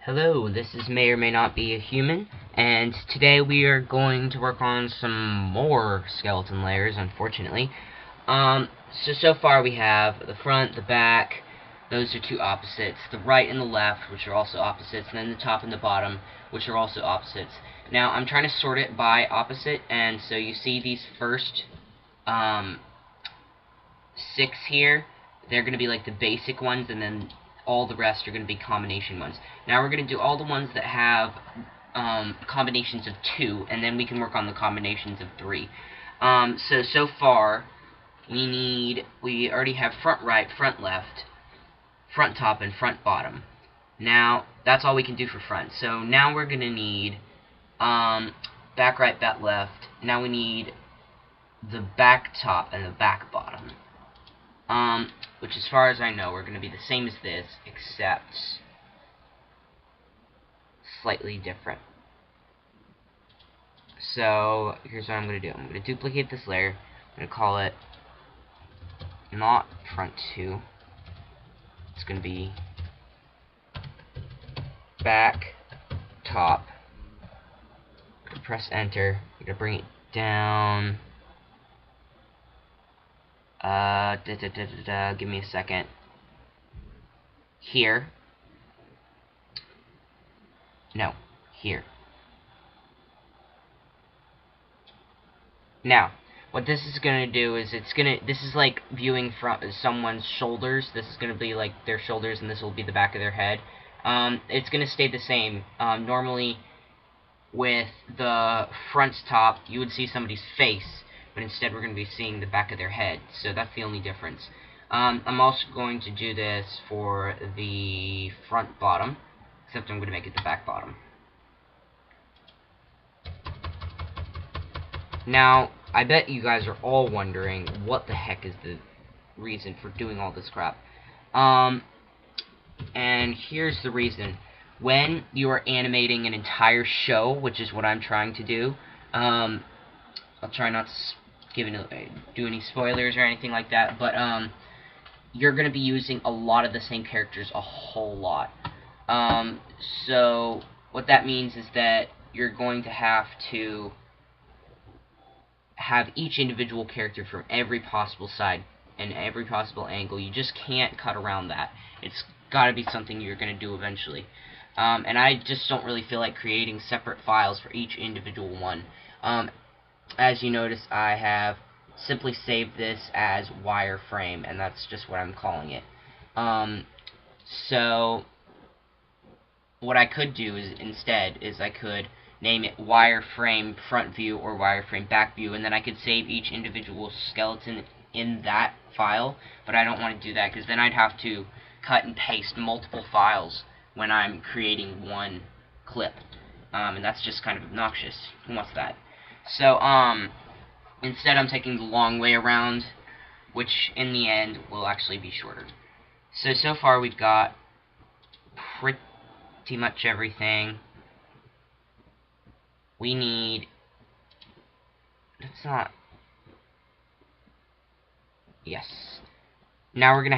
Hello, this is MayOrMayNotBeAHuman, and today we are going to work on some more skeleton layers, unfortunately. So far we have the front, the back, those are two opposites, the right and the left, which are also opposites, and then the top and the bottom, which are also opposites. Now, I'm trying to sort it by opposite, and so you see these first, 6 here, they're going to be like the basic ones, and then all the rest are going to be combination ones. Now we're going to do all the ones that have combinations of 2, and then we can work on the combinations of 3. So far, we already have front right, front left, front top, and front bottom. Now, that's all we can do for front. So now we're going to need back right, back left. Now we need the back top and the back bottom. Which as far as I know are going to be the same as this, except slightly different. So, here's what I'm going to do. I'm going to duplicate this layer. I'm going to call it not front 2. It's going to be back, top. I'm going to press enter. I'm going to bring it down. Give me a second. Here. No, here. Now, what this is going to do is this is like viewing from someone's shoulders. This is going to be like their shoulders, and this will be the back of their head. It's going to stay the same. Normally, with the front top, you would see somebody's face, but instead we're going to be seeing the back of their head, so that's the only difference. I'm also going to do this for the front bottom, except I'm going to make it the back bottom. Now, I bet you guys are all wondering what the heck is the reason for doing all this crap. And here's the reason. When you are animating an entire show, which is what I'm trying to do, I'll try not to do any spoilers or anything like that, but you're going to be using a lot of the same characters a whole lot. So what that means is that you're going to have each individual character from every possible side and every possible angle. You just can't cut around that. It's got to be something you're going to do eventually. And I just don't really feel like creating separate files for each individual one. As you notice, I have simply saved this as wireframe, and that's just what I'm calling it. So what I could do instead is I could name it wireframe front view or wireframe back view, and then I could save each individual skeleton in that file, but I don't want to do that because then I'd have to cut and paste multiple files when I'm creating one clip, and that's just kind of obnoxious. Who wants that? So, instead I'm taking the long way around, which in the end will actually be shorter. So far we've got pretty much everything. We need, yes. Now we're going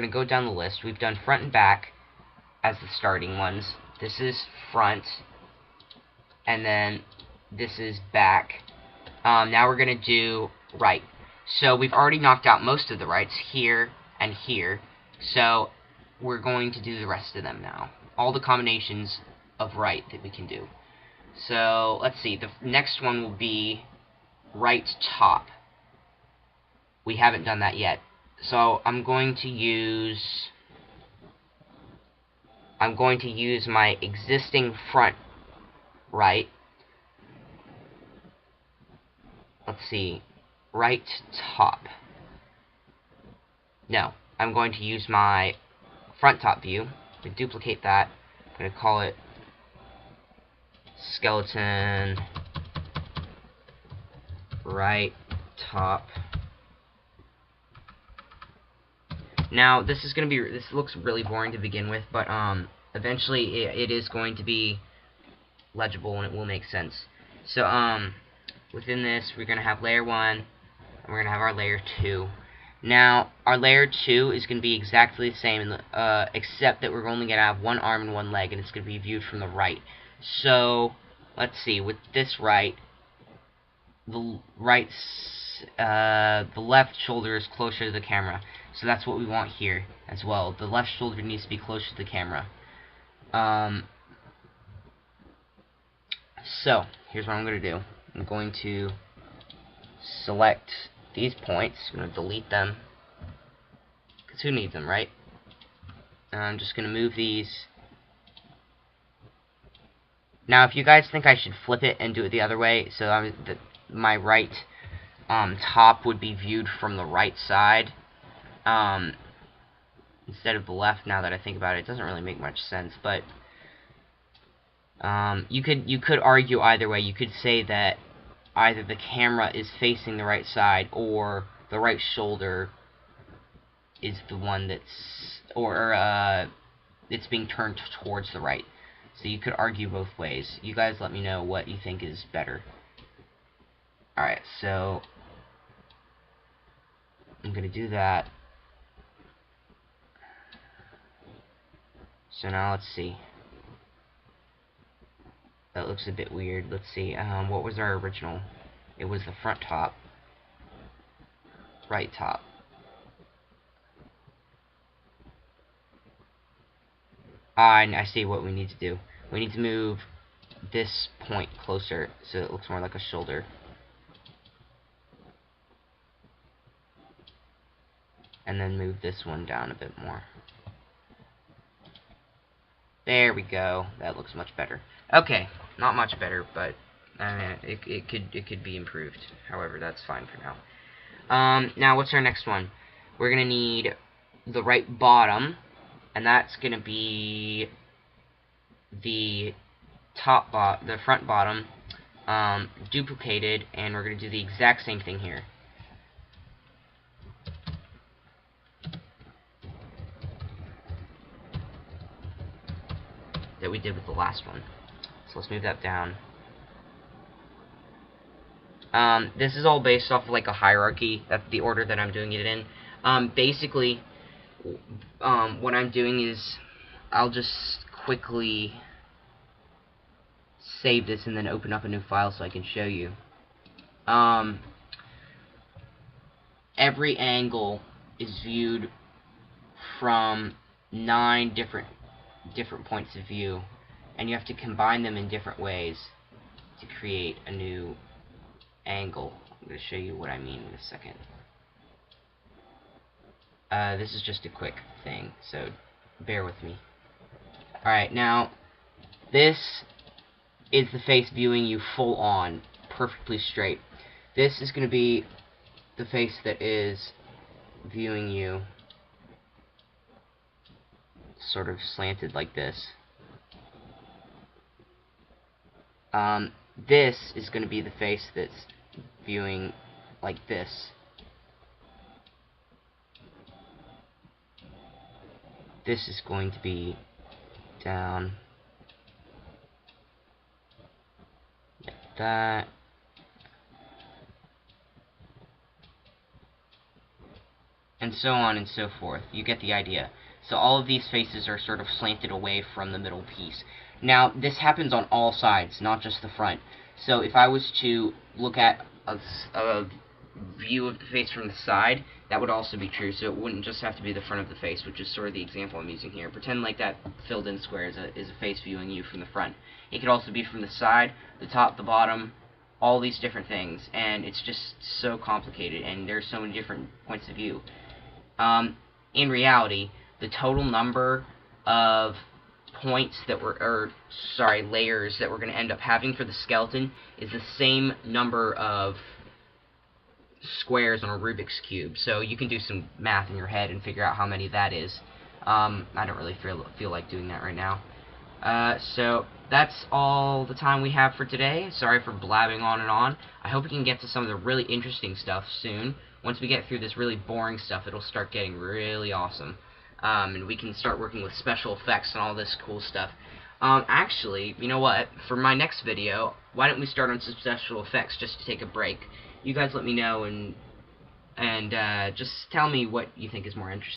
to go down the list. We've done front and back as the starting ones. This is front, and then this is back. Now we're going to do right. So we've already knocked out most of the rights here and here, so we're going to do the rest of them now. All the combinations of right that we can do. So let's see, the next one will be right top. We haven't done that yet. So I'm going to use my existing front right. Let's see, right top. No, I'm going to use my front top view. I'm going to duplicate that. I'm going to call it skeleton right top. Now, this looks really boring to begin with, but eventually it is going to be legible and it will make sense. So, within this, we're going to have layer 1, and we're going to have our layer 2. Now, our layer 2 is going to be exactly the same, except that we're only going to have one arm and one leg, and it's going to be viewed from the right. So, let's see, with this the left shoulder is closer to the camera. So that's what we want here as well. The left shoulder needs to be closer to the camera. So, here's what I'm going to do. I'm going to select these points. I'm going to delete them, because who needs them, right? And I'm just going to move these. Now, if you guys think I should flip it and do it the other way, so my right top would be viewed from the right side instead of the left, now that I think about it, it doesn't really make much sense, but you could argue either way. You could say that either the camera is facing the right side, or the right shoulder is the one that's, it's being turned towards the right. So you could argue both ways. You guys let me know what you think is better. Alright, so I'm going to do that. So now let's see. That looks a bit weird. Let's see. What was our original? It was the front top. Right top. I see what we need to do. We need to move this point closer so it looks more like a shoulder. And then move this one down a bit more. There we go. That looks much better. Okay, not much better, but it could be improved. However, that's fine for now. Now what's our next one? We're gonna need the right bottom, and that's gonna be the the front bottom duplicated, and we're gonna do the exact same thing here. That we did with the last one. So let's move that down. This is all based off of like a hierarchy. That's the order that I'm doing it in. Basically, what I'm doing is I'll just quickly save this and then open up a new file so I can show you. Every angle is viewed from 9 different points of view, and you have to combine them in different ways to create a new angle. I'm going to show you what I mean in a second. This is just a quick thing, so bear with me. Alright, now this is the face viewing you full on, perfectly straight. This is going to be the face that is viewing you sort of slanted like this. This is going to be the face that's viewing like this. This is going to be down like that. And so on and so forth. You get the idea. So all of these faces are sort of slanted away from the middle piece. Now, this happens on all sides, not just the front. So if I was to look at a view of the face from the side, that would also be true. So it wouldn't just have to be the front of the face, which is sort of the example I'm using here. Pretend like that filled in square is a face viewing you from the front. It could also be from the side, the top, the bottom, all these different things. And it's just so complicated, and there's so many different points of view. In reality, the total number of points that layers that we're going to end up having for the skeleton is the same number of squares on a Rubik's Cube. So you can do some math in your head and figure out how many that is. I don't really feel like doing that right now. So that's all the time we have for today. Sorry for blabbing on and on. I hope we can get to some of the really interesting stuff soon. Once we get through this really boring stuff, it'll start getting really awesome. And we can start working with special effects and all this cool stuff. Actually, you know what? For my next video, why don't we start on some special effects just to take a break? You guys let me know, and And just tell me what you think is more interesting.